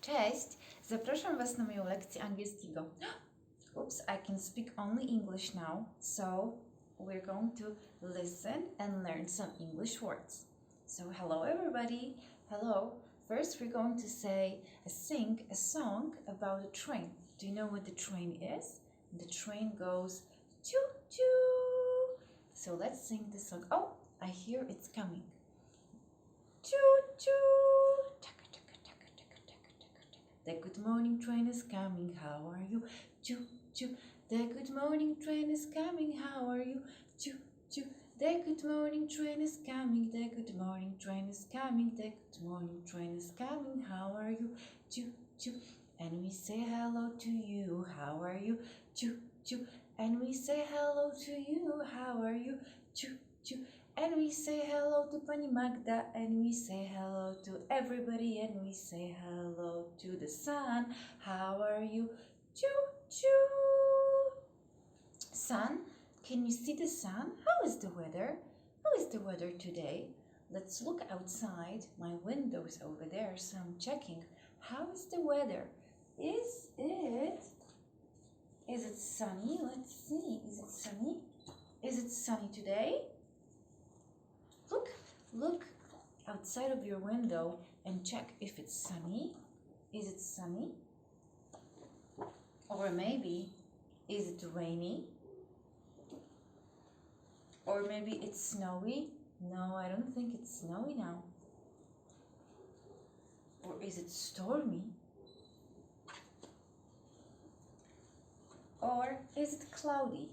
Cześć! Zapraszam Was na moją lekcję angielskiego. Oops, I can speak only English now, so we're going to listen and learn some English words. So hello everybody! Hello! First we're going to sing a song about a train. Do you know what the train is? The train goes choo-choo. So let's sing the song. Oh, I hear it's coming. Choo-choo! The good morning train is coming, how are you? Choo, choo. The good morning train is coming, how are you? Choo, choo. The good morning train is coming, the good morning train is coming, the good morning train is coming, how are you? Choo, choo. And we say hello to you, how are you? Choo, choo. And we say hello to you, how are you? Choo, choo. And we say hello to Pani Magda, and we say hello to everybody, and we say hello to the sun. How are you? Choo choo. Sun, can you see the sun? How is the weather? How is the weather today? Let's look outside. My window's over there, so I'm checking. How is the weather? Is it sunny? Let's see. Is it sunny? Is it sunny today? Look outside of your window and check if it's sunny. Is it sunny? Or maybe, is it rainy? Or maybe it's snowy? No, I don't think it's snowy now. Or is it stormy? Or is it cloudy?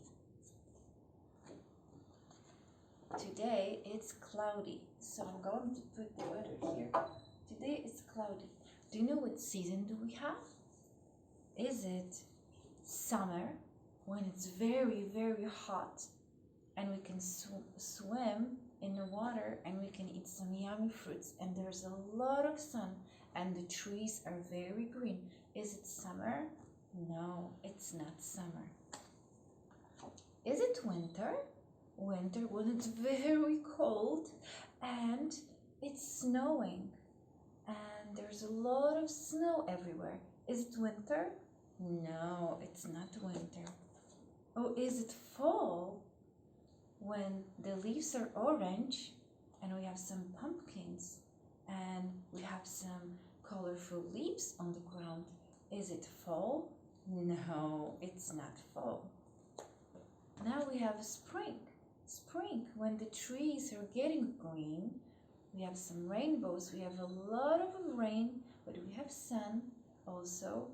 Today it's cloudy, so I'm going to put the weather here. Today it's cloudy. Do you know what season do we have? Is it summer, when it's very, very hot and we can swim in the water and we can eat some yummy fruits and there's a lot of sun and the trees are very green? Is it summer? No, it's not summer. Is it winter? Winter when it's very cold and it's snowing and there's a lot of snow everywhere. Is it winter? No, it's not winter. Oh, is it fall when the leaves are orange and we have some pumpkins and we have some colorful leaves on the ground? Is it fall? No, it's not fall. Now we have spring. Spring, when the trees are getting green, we have some rainbows, we have a lot of rain, but we have sun also.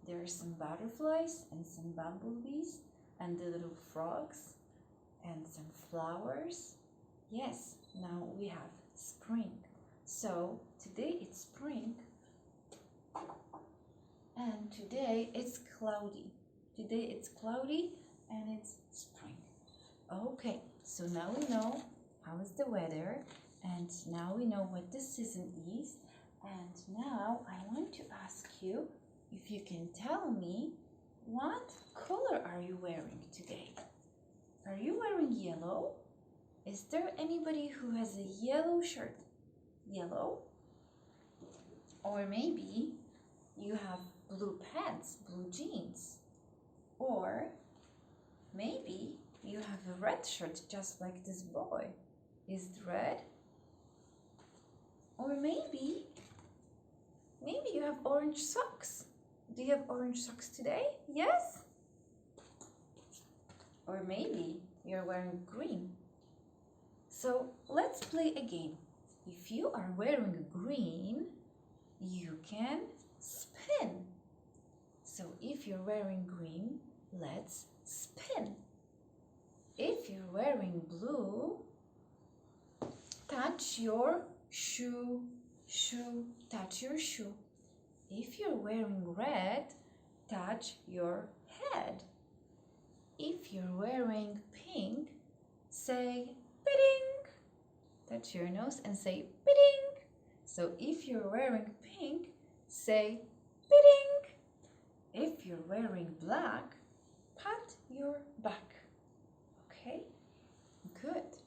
There are some butterflies and some bumblebees and the little frogs and some flowers. Yes, now we have spring. So today it's spring and today it's cloudy. Today it's cloudy and it's spring. Okay, so now we know how is the weather and now we know what the season is. And now I want to ask you if you can tell me what color are you wearing today? Are you wearing yellow? Is there anybody who has a yellow shirt? Yellow? Or maybe you have blue pants, blue jeans. Or maybe you have a red shirt just like this boy. Is it red? Or maybe you have orange socks. Do you have orange socks today? Yes? Or maybe you're wearing green. So let's play a game. If you are wearing green, you can spin. So if you're wearing green, let's spin. If you're wearing blue, touch your shoe, touch your shoe. If you're wearing red, touch your head. If you're wearing pink, say bidding. Touch your nose and say bidding. So if you're wearing pink, say bidding. If you're wearing black, pat your back. Okay, good.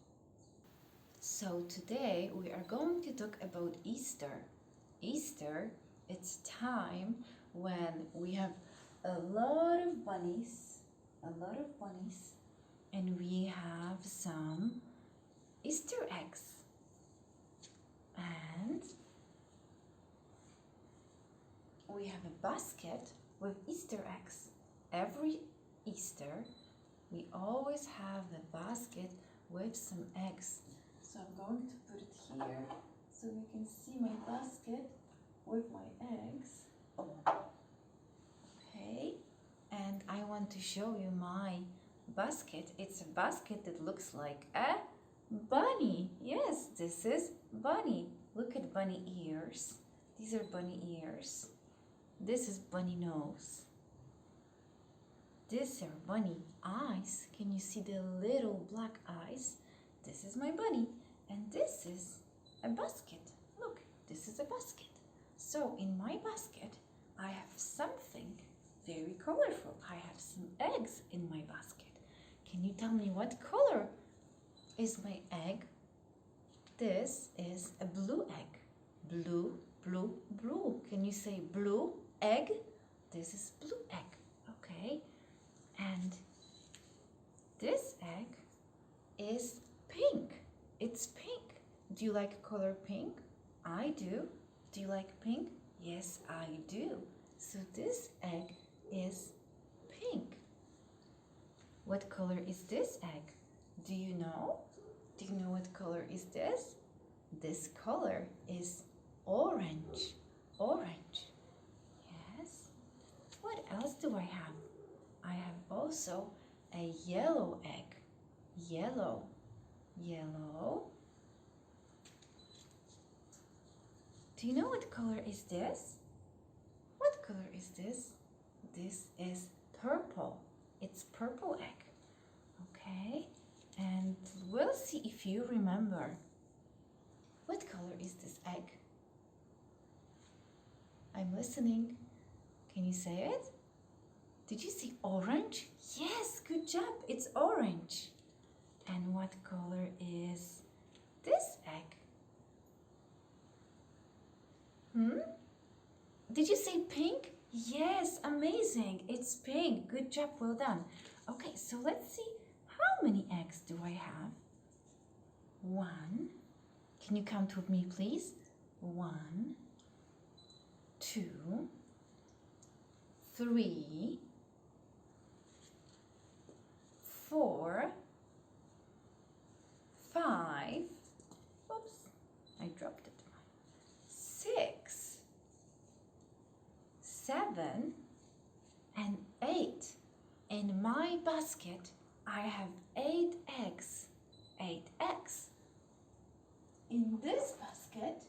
So today we are going to talk about Easter. Easter it's time when we have a lot of bunnies, and we have some Easter eggs. And we have a basket with Easter eggs. Every Easter, we always have a basket with some eggs. So I'm going to put it here so you can see my basket with my eggs. Okay, and I want to show you my basket. It's a basket that looks like a bunny. Yes, this is bunny. Look at bunny ears. These are bunny ears. This is bunny nose. These are bunny eyes. Can you see the little black eyes? This is my bunny. And this is a basket. Look, this is a basket. So in my basket, I have something very colorful. I have some eggs in my basket. Can you tell me what color is my egg? This is a blue egg. Blue, blue, blue. Can you say blue egg? This is blue egg. Okay. And this egg is pink. It's pink. Do you like color pink? I do. Do you like pink? Yes, I do. So this egg is pink. What color is this egg? Do you know? Do you know what color is this? This color is orange. Orange. Yes. What else do I have? I have also a yellow egg. Yellow. Yellow. Do you know what color is this? What color is this? This is purple. It's purple egg. Okay, and we'll see if you remember. What color is this egg? I'm listening. Can you say it? Did you say orange? Yes, good job. It's orange. And what color is this egg? Did you say pink? Yes, amazing. It's pink. Good job. Well done. Okay, so let's see. How many eggs do I have? 1. Can you count with me, please? 1, 2, 3, 4, 5. Oops, I dropped it. 6, 7, and 8. In my basket, I have 8 eggs. 8 eggs. In this basket,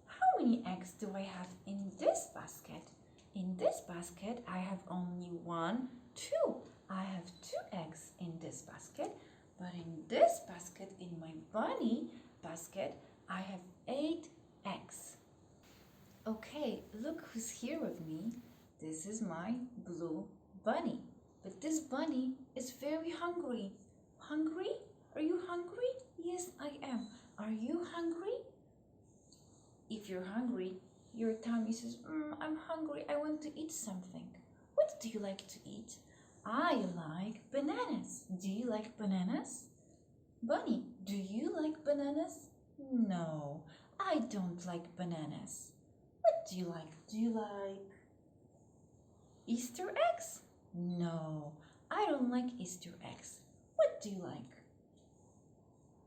how many eggs do I have in this basket? In this basket, I have only 1, 2. I have 2 eggs in this basket, but in this basket, in my bunny basket, I have 8 eggs. Okay, look who's here with me. This is my blue bunny. But this bunny is very hungry. Hungry? Are you hungry? Yes, I am. Are you hungry? If you're hungry, your tummy says, I'm hungry. I want to eat something. What do you like to eat? I like bananas. Do you like bananas? Bunny, do you like bananas? No, I don't like bananas. What do you like? Do you like Easter eggs? No, I don't like Easter eggs. What do you like?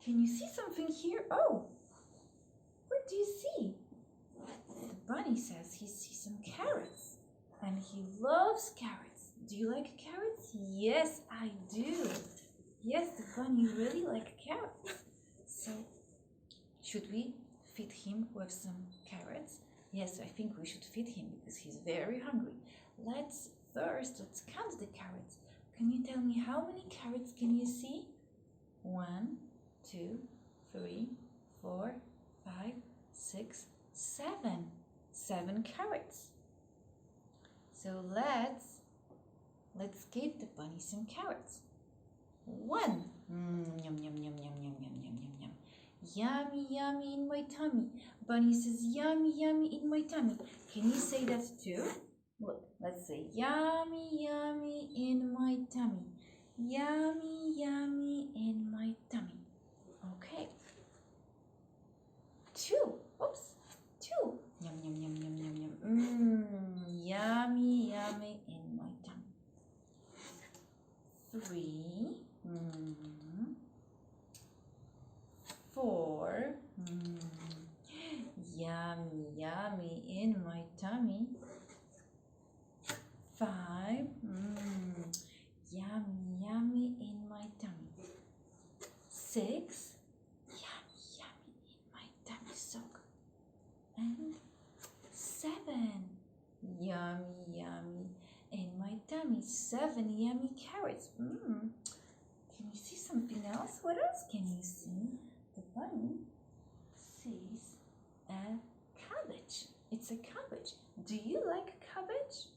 Can you see something here? Oh, what do you see? The bunny says he sees some carrots, and he loves carrots. Do you like carrots? Yes, I do. Yes, the bunny really likes carrots. So, should we feed him with some carrots? Yes, I think we should feed him because he's very hungry. Let's count the carrots. Can you tell me how many carrots can you see? 1, 2, 3, 4, 5, 6, 7. 7 carrots. So let's give the bunny some carrots. 1. Yum, yum, yum, yum, yum, yum, yum, yum, yum. Yummy, yummy in my tummy. Bunny says, yummy, yummy in my tummy. Can you say that too? Look, let's say, yummy, yummy in my tummy. Yummy, yummy in my tummy. Okay. 2. Oops. 2. Yum, yum, yum, yum, yum, yum. Yummy, yummy in my tummy. 3. 4. Yummy, yummy in my tummy. 5. Yummy, yummy in my tummy. 6. Yummy, yummy in my tummy. So good. And 7. Yummy, yummy in my tummy. 7 yummy carrots. Can you see something else? What else can you see? The bunny sees a cabbage. It's a cabbage. Do you like cabbage?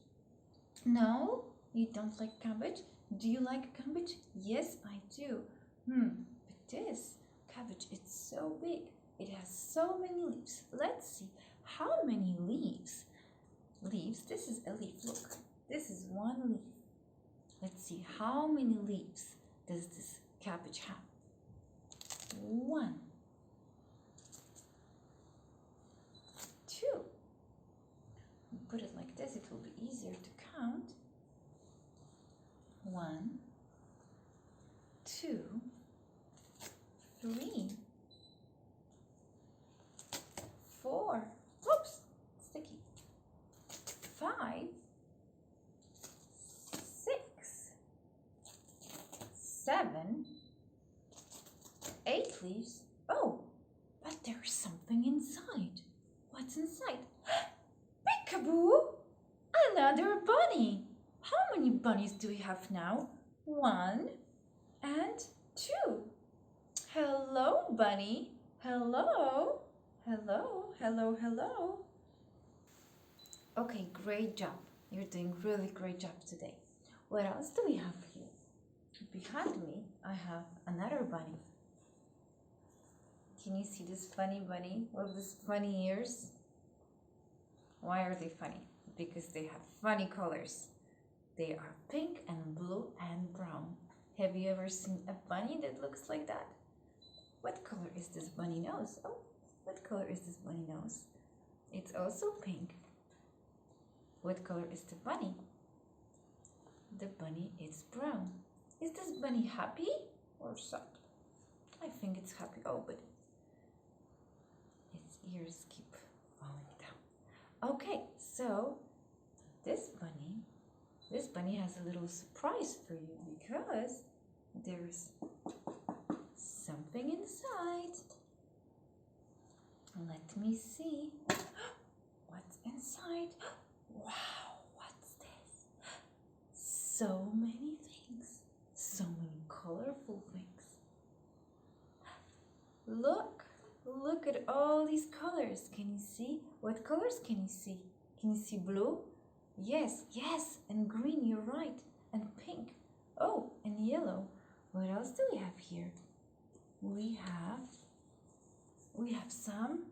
No, you don't like cabbage? Do you like cabbage? Yes, I do. But this cabbage, it's so big. It has so many leaves. Let's see how many leaves. Leaves, this is a leaf. Look, this is one leaf. Let's see how many leaves does this cabbage have. 1. 2. Put it like this, it will be easier to count. 1, 2, 3, 4. Oops, sticky. 5, 6, 7, 8 leaves. Oh, but there's something inside. What's inside? Peekaboo! Another bunny. How many bunnies do we have now? 1 and 2. Hello, bunny. Hello. Hello, hello, hello. Okay, great job. You're doing really great job today. What else do we have here? Behind me, I have another bunny. Can you see this funny bunny with these funny ears? Why are they funny? Because they have funny colors. They are pink and blue and brown. Have you ever seen a bunny that looks like that? What color is this bunny nose? Oh, what color is this bunny nose? It's also pink. What color is the bunny? The bunny is brown. Is this bunny happy or sad? I think it's happy. Oh, but its ears keep falling down. Okay, so this bunny has a little surprise for you because there's something inside. Let me see. What's inside? Wow, what's this? So many things. So many colorful things. Look at all these colors. Can you see? What colors can you see? Can you see blue? Yes, and green, you're right. And pink. Oh, and yellow. What else do we have here? We have some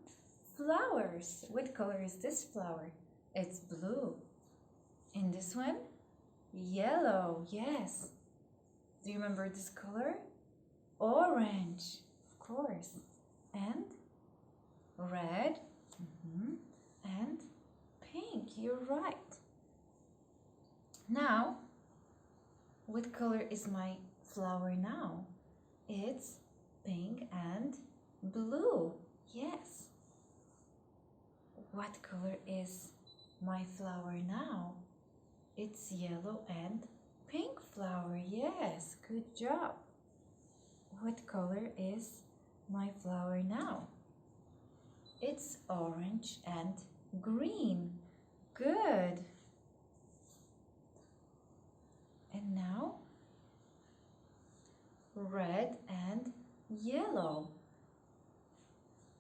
flowers. What color is this flower? It's blue. And this one? Yellow, yes. Do you remember this color? Orange, of course. And red, and pink, you're right. Now, what color is my flower now? It's pink and blue, yes. What color is my flower now? It's yellow and pink flower, yes, good job. What color is my flower now? It's orange and green, good. And now, red and yellow.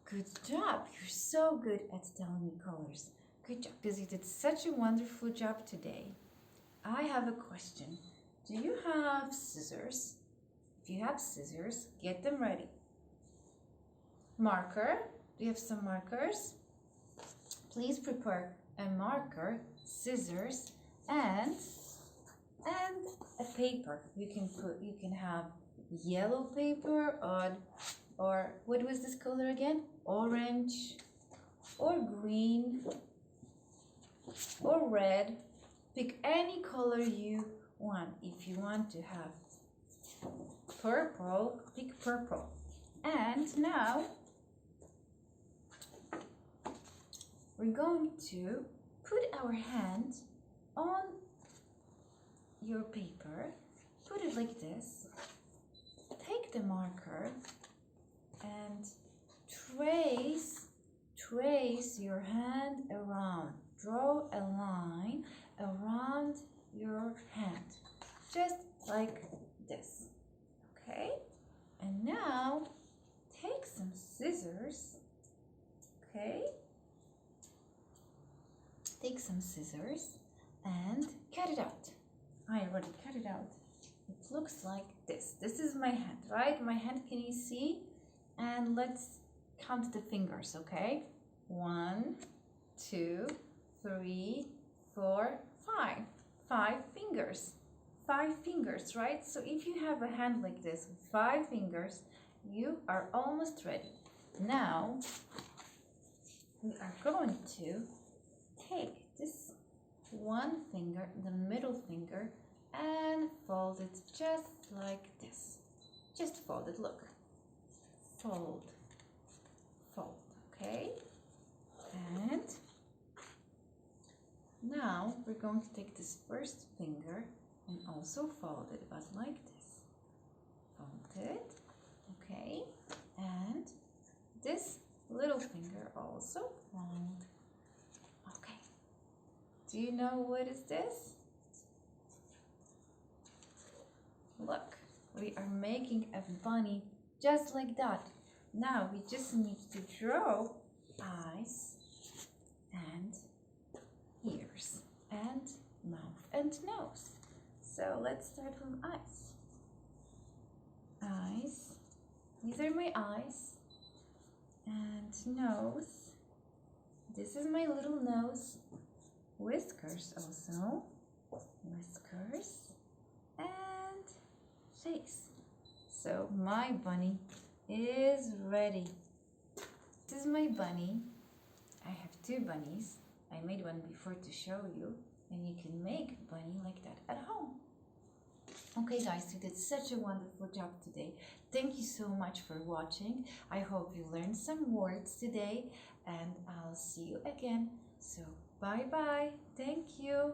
Good job. You're so good at telling me colors. Good job, because you did such a wonderful job today. I have a question. Do you have scissors? If you have scissors, get them ready. marker. Do you have some markers? Please prepare a marker, scissors, and a paper. You can have yellow paper or what was this color again? Orange or green or red. Pick any color you want. If you want to have purple, pick purple. And now we're going to put our hand on your paper, put it like this, take the marker and trace your hand around. Draw a line around your hand, just like this, okay? And now take some scissors, okay? Take some scissors and cut it out. I already cut it out. It looks like this. This is my hand, right? My hand, can you see? And let's count the fingers, okay? 1, 2, 3, 4, 5. 5 fingers. 5 fingers, right? So if you have a hand like this with 5 fingers, you are almost ready. Now, we are going to take this one finger, the middle finger, and fold it just like this. Just fold it, look. Fold, fold, okay? And now we're going to take this first finger and also fold it, but like this. Fold it, okay? And this little finger also fold. Okay. Do you know what is this? Look, we are making a bunny just like that. Now we just need to draw eyes and ears and mouth and nose. So let's start from eyes. Eyes. These are my eyes. And nose. This is my little nose. Whiskers also. Whiskers. And face. So my bunny is ready. This is my bunny. I have 2 bunnies. I made one before to show you, and you can make a bunny like that at home. Okay guys, you did such a wonderful job today. Thank you so much for watching. I hope you learned some words today, and I'll see you again. So bye bye. Thank you.